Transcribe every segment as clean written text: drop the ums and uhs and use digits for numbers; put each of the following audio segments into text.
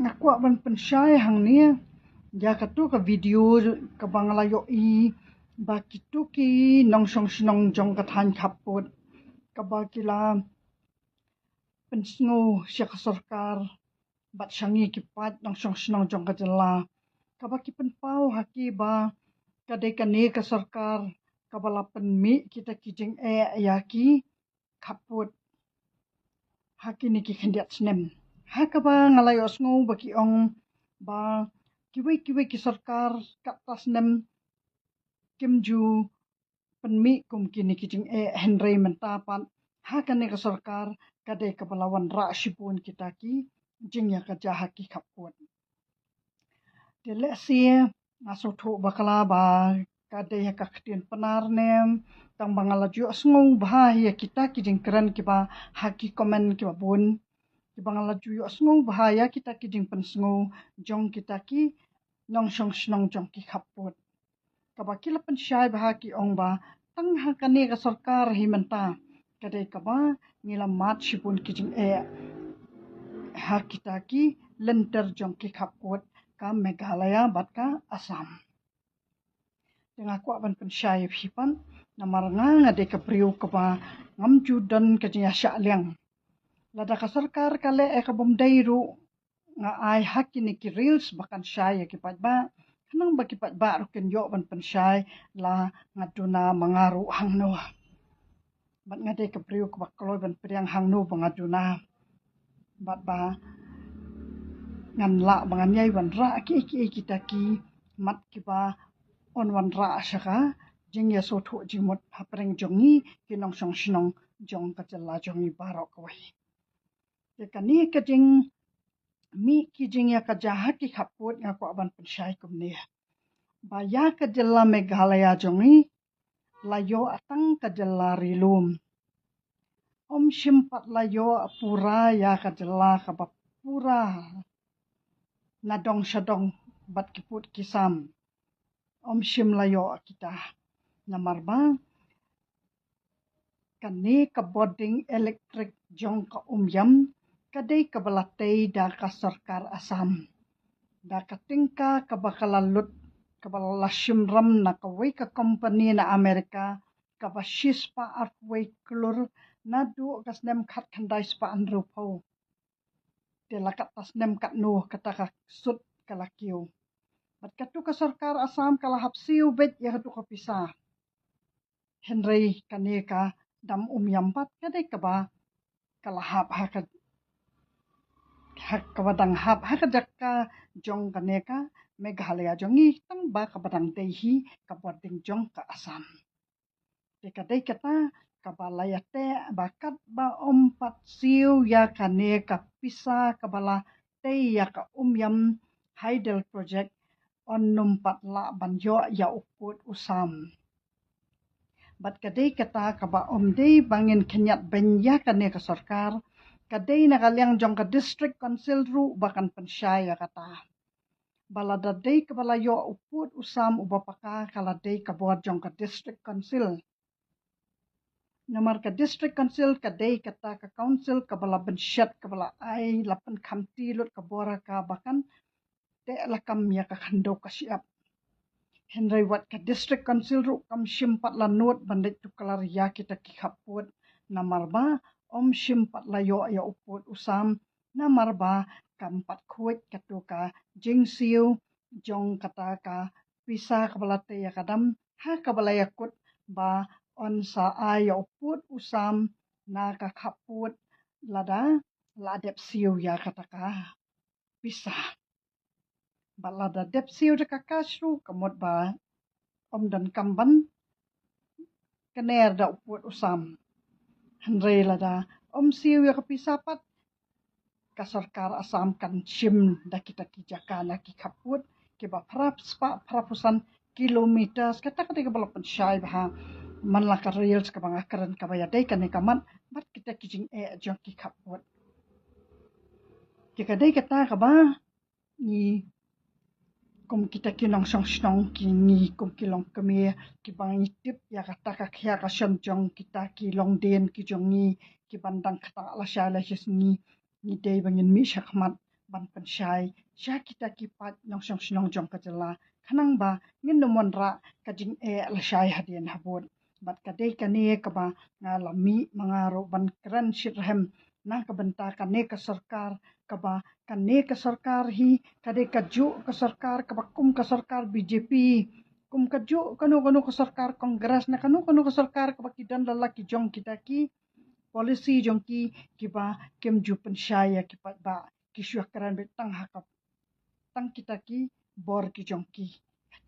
ngaku ban pensyai hang ni ya katu ka video ka banglayo I ba kitu ki nong song snong jong ka than khaput ka ba kila pensngo sya ka sarkar bat syangi ki pat nong song snong jong ka jela ka ba ki penpau haki ba kadai ka ne ka sarkar ka bala penmi kita kijing ya ki khaput haki ni ki khendiat snem haka ba ngalayo sngo ba ki ong ba kiwai ki sarkar kat tas nem kimju penmi kum kini kijing Henry mentapan haka ni ka sarkar kadai ka balawan ra shipun kita ki jing ya ka jaha ki khaput dele sia ngaso tho bakala ba kadai ya ka khtien penar nem tang bangala ju sngo ba ya kita kijing keren ki ba haki komen ki ba bun ki bangala ju yo sngo ba ya kita kijing pen sngo jong kita ki nong song snong jong ki khaput kabakila pensyai bah ki ong ba tang hakani ka sarkar himenta kadai ka ba ngila mat sipun kijing ha kita ki lenter jong ki khaput ka Meghalaya bat ka Assam dengan ku ban pensyai hipan namar ngade ka priu ka ba ngam judan ka jiya sya liang lada ka sarkar kale ka bomdai ru nga ai hakini ki reels bakan syai ki pat ba kanang bagi pat ba ru ken yo ban pensyai la ngaduna mangaru hang no bat ngade ka priu ka bakloy ban priang hang no bangaduna bat ba ngan la bangan yai wan ra ki kita ki mat ki ba on wan ra syaka jing ya so tho jimot hapreng jongi kinong song snong jong ka jela jongi barok wai ya kani ka jing mi kijing ya ka jaha ki khaput nga ko aban pensyai kum ni baya ka jela Meghalaya jongi layo atang ka jela rilum om simpat layo pura ya ka jela ka pura nadong sadong bat kiput kisam om sim layo kita namar ba kani ka boarding electric jong ka yam kadai ka balatay da ka sarkar Assam da ka tingka ka bakalalut ka balashim ram na ka way ka company na Amerika ka ba shispa at way klur na du kas nem khat khandai spa anru pau de lakat tas nem kat no kata ka sut kalakiu bat katu ka sarkar Assam kala hapsiu bet ya katu ka pisa Henry kani ka dam yam pat kadai ka ba kala hap hak kabadang hap jakka jong kaneka Meghalaya jongi tang ba kabadang dehi kabading jong ka Assam dekadai kata kabalaya te bakat ba pat siu ya kaneka pisa kabala te ya ka yam Hydel project on numpat la banjo ya uput usam bat kadai kata kaba dei bangin kenyat benya kaneka sarkar kadai nakaliang jong ka district council ru bakan pensyai kata balada dei kabala yo uput usam ubapaka kala dei kabot jong ka district council namar ka district council kadai kata ka council kabala bensyat kabala ai lapan khamti lut kabora ka bakan te lakam ya ka khando ka siap Henry wat ka district council ru kam simpat lanut bandit tu kalar ya kita ki khaput namar ba simpat layo ya uput usam namar ba kampat khuit katu ka jingsiu jong kata ka pisa kabala te ya kadam ha kabala yakut ba on sa ay uput usam na ka khaput lada ladep siu ya kata ka pisa balada dep siu de kakasru kamot ba dan kamban kener da uput usam Henry lada siu ya kapisapat ka sarkar Assam kan sim da kita ki jakana ki khaput ki ba prapusan kilometer kata ka bala pensyai bah man la ka reels ka bang akaran ka ba dai kan kaman bat kita ki jing jong ki khaput ki dai kata ka ba ni kum kita kinong song snong kini kum kilong kami ki bang tip ya kata ka khya ka shan jong kita ki long den ki jong ni ki bandang kata la sha la ni dei bangin mi shakmat ban pensyai sya kita kipat nong syong snong jong kajela kanang ba ngin nomon ra kajing la syai hadien habut bat kadai kane ka ba ngalami mangaro ban kran shirhem na ka benta kane ka sarkar ka ba kane ka sarkar hi kadai kaju ka sarkar ka ba kum ka sarkar BJP kum kaju kanu ka sarkar kongres na kanu ka sarkar ka ba kidan lalaki jong kita ki polisi jong ki ba kem ju pensyai kipat ba kisyakaran betang hakap tang kita ki bor ki jongki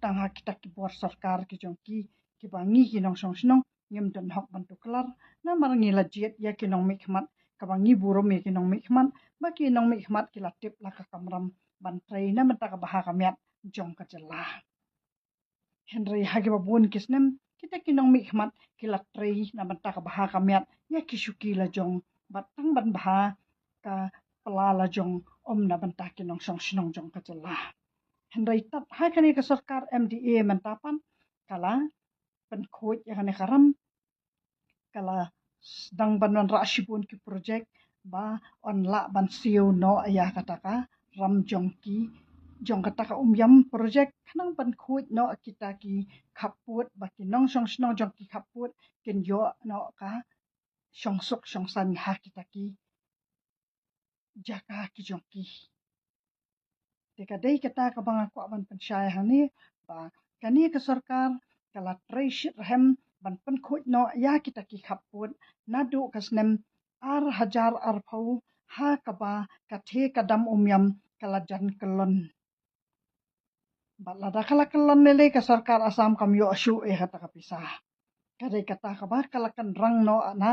tang ha kita ki bor sarkar ki jongki ki bangi ki nong song snong ngem dan hok bantu kelar na marangi lajiet ya ki nong mikmat ka bangi burom ya ki nong mikmat ba ki nong mikmat ki latip la ka kamram ban trai na mata ka baha kamyat jong ka jela henry hagi babun kisnem kita ki nong mikmat ki latrai na mata ka baha kamyat ya ki syuki la jong batang ban baha ka pelala jong om na banta ki nong song snong jong ka jela henry tat hai kani ka sarkar MDA mentapan kala pen khoj ya kani karam kala sedang banon ra shibun ki projek ba on la ban siu no ya kataka ram jongki jong kataka yam projek kanang ban khoj no kita ki khaput ba ki nong song snong jong ki khaput ken yo no ka song sok song san ha kita ki jaka ki jongki dekadai kata ka bang aku ban pensyai hani ba kani ke sarkar kala treashit hem ban pen khoj no ya kita ki khaput nadu kasnem ar hajar ar phau ha ka ba ka the kadam umyam kala jan kelon balada kala kelon lele ke sarkar asam kam yo asu kata ka pisah kadai kata ka ba kala kan rang no na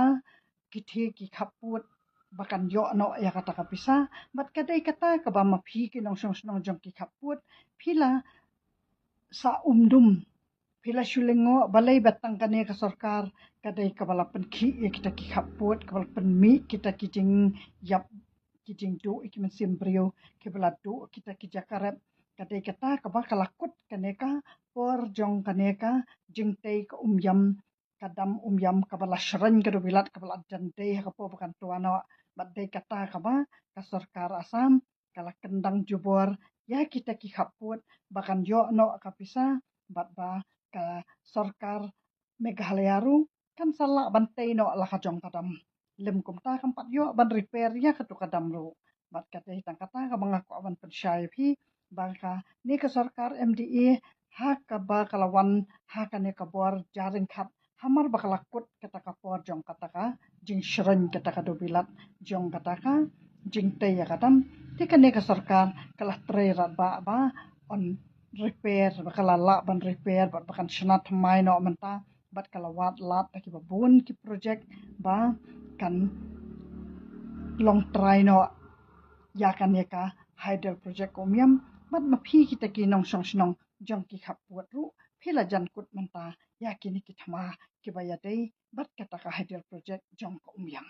ki the ki khaput bakan yo no ya kata ka pisah bat kadai kata ka ba maphi ki nong song snong jong ki khaput phila sa umdum phila shulengo balai batang kane ka sarkar kadai ka bala penkhi ya kita ki khaput ka bala penmi kita ki jing yap ki jing do ki men simbrio ki bala do kita ki jakarat kadai kata ka ba kalakut kane ka por jong kane ka jing tei ka umyam kadam umyam ka bala shran ka do bilat ka bala jante ka po bakan tuano badai kata ka ba ka sarkar asam kala kendang jubor ya kita ki khaput bakan yo no ka pisa bat ba ka sarkar Meghalaya ru kan sala bantai no la ka jong kadam lem kum ta kam pat yo ban repair ya ka tu kadam ru bat kata hitang kata ka bangako ban pensyai phi bangka ni ka sarkar MDA ha ka ba kalawan ha ka ne ka bor jaring khat hamar bakalakut kata ka por jong kata ka jing shran kata ka do bilat jong kata ka jing te ya kadam tika ne ka sarkar kalah tre rat ba on repair bakala la ban repair bat bakan shnat mai no menta bat kala wat lat ki babun ki project ba kan long try no ya kan ne ka hydel project komiam bat ma phi kita ki nong song snong jong ki khap puat ru phila jan kut menta ya ki ni ki thama ki ba ya dei bat kata ka hydel project jong ko umiam